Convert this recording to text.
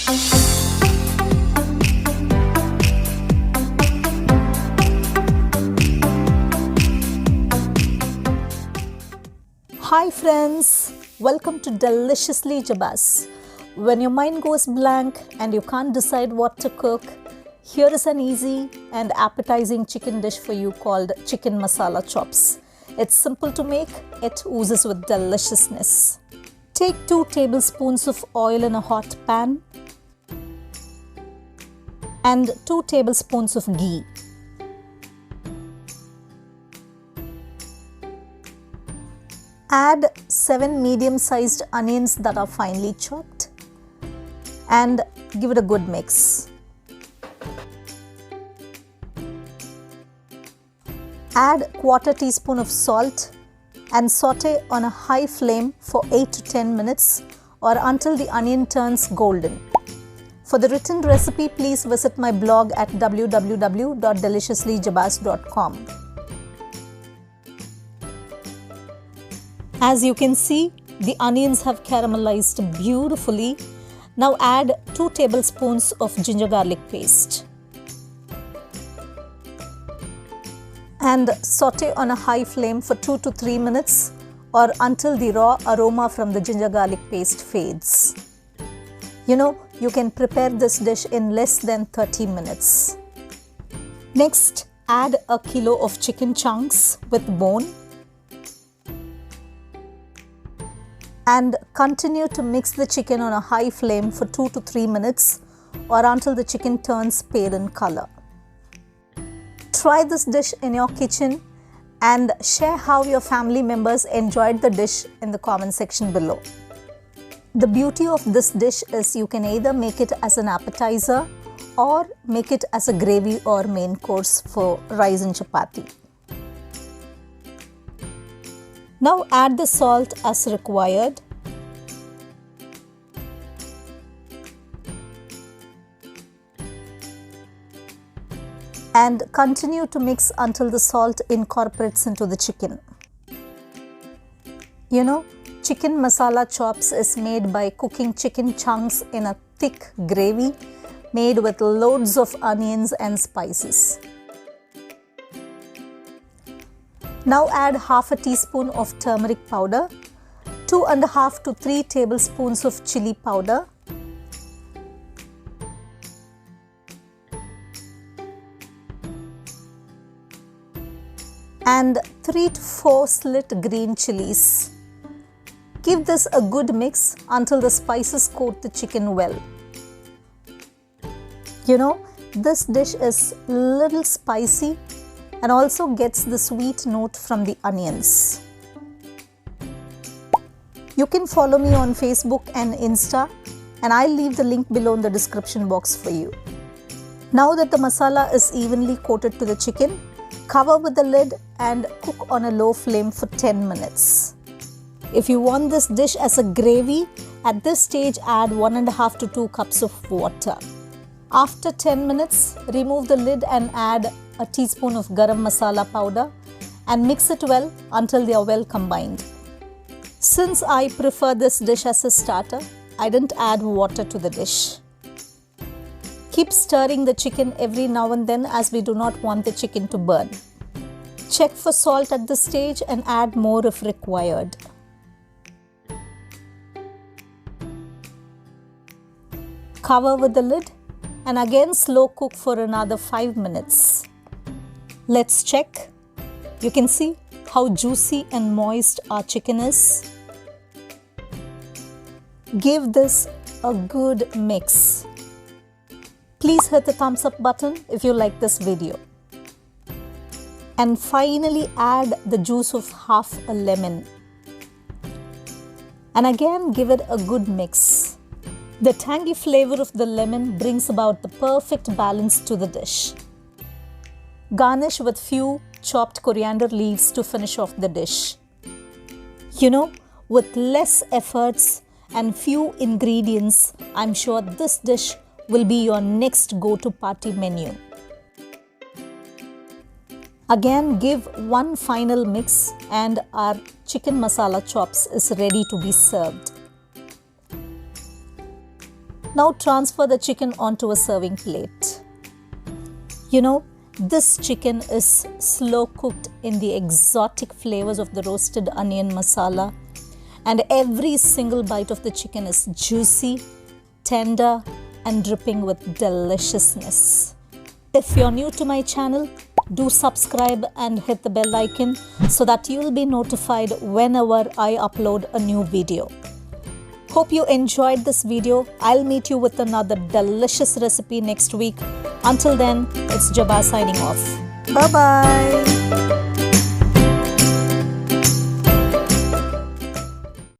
Hi friends, welcome to Deliciously Jabaz. When your mind goes blank and you can't decide what to cook, here is an easy and appetizing chicken dish for you called chicken masala chops. It's simple to make, it oozes with deliciousness. Take 2 tablespoons of oil in a hot pan and 2 tablespoons of ghee. Add 7 medium-sized onions that are finely chopped and give it a good mix. Add ¼ teaspoon of salt and saute on a high flame for 8 to 10 minutes or until the onion turns golden. For the written recipe, please visit my blog at www.deliciouslyjabaz.com. As you can see, the onions have caramelized beautifully. Now add 2 tablespoons of ginger garlic paste and saute on a high flame for 2 to 3 minutes or until the raw aroma from the ginger garlic paste fades. You can prepare this dish in less than 30 minutes. Next, add a kilo of chicken chunks with bone and continue to mix the chicken on a high flame for 2 to 3 minutes or until the chicken turns pale in color. Try this dish in your kitchen and share how your family members enjoyed the dish in the comment section below. The beauty of this dish is you can either make it as an appetizer or make it as a gravy or main course for rice and chapati. Now add the salt as required. And continue to mix until the salt incorporates into the chicken. Chicken masala chops is made by cooking chicken chunks in a thick gravy made with loads of onions and spices. Now add ½ teaspoon of turmeric powder, 2½ to 3 tablespoons of chili powder, and 3 to 4 slit green chilies. Give this a good mix until the spices coat the chicken well. This dish is a little spicy and also gets the sweet note from the onions. You can follow me on Facebook and Insta, and I'll leave the link below in the description box for you. Now that the masala is evenly coated to the chicken, cover with the lid and cook on a low flame for 10 minutes. If you want this dish as a gravy, at this stage add 1½ to 2 cups of water. After 10 minutes, remove the lid and add a teaspoon of garam masala powder and mix it well until they are well combined. Since I prefer this dish as a starter, I didn't add water to the dish. Keep stirring the chicken every now and then as we do not want the chicken to burn. Check for salt at this stage and add more if required. Cover with the lid and again slow cook for another 5 minutes. Let's check. You can see how juicy and moist our chicken is. Give this a good mix. Please hit the thumbs up button if you like this video. And finally add the juice of half a lemon. And again give it a good mix. The tangy flavor of the lemon brings about the perfect balance to the dish. Garnish with few chopped coriander leaves to finish off the dish. With less efforts and few ingredients, I'm sure this dish will be your next go-to party menu. Again, give one final mix and our chicken masala chops is ready to be served. Now transfer the chicken onto a serving plate. You know, this chicken is slow cooked in the exotic flavors of the roasted onion masala, and every single bite of the chicken is juicy, tender, and dripping with deliciousness. If you're new to my channel, do subscribe and hit the bell icon so that you'll be notified whenever I upload a new video. Hope you enjoyed this video. I'll meet you with another delicious recipe next week. Until then, it's Jabba signing off. Bye-bye.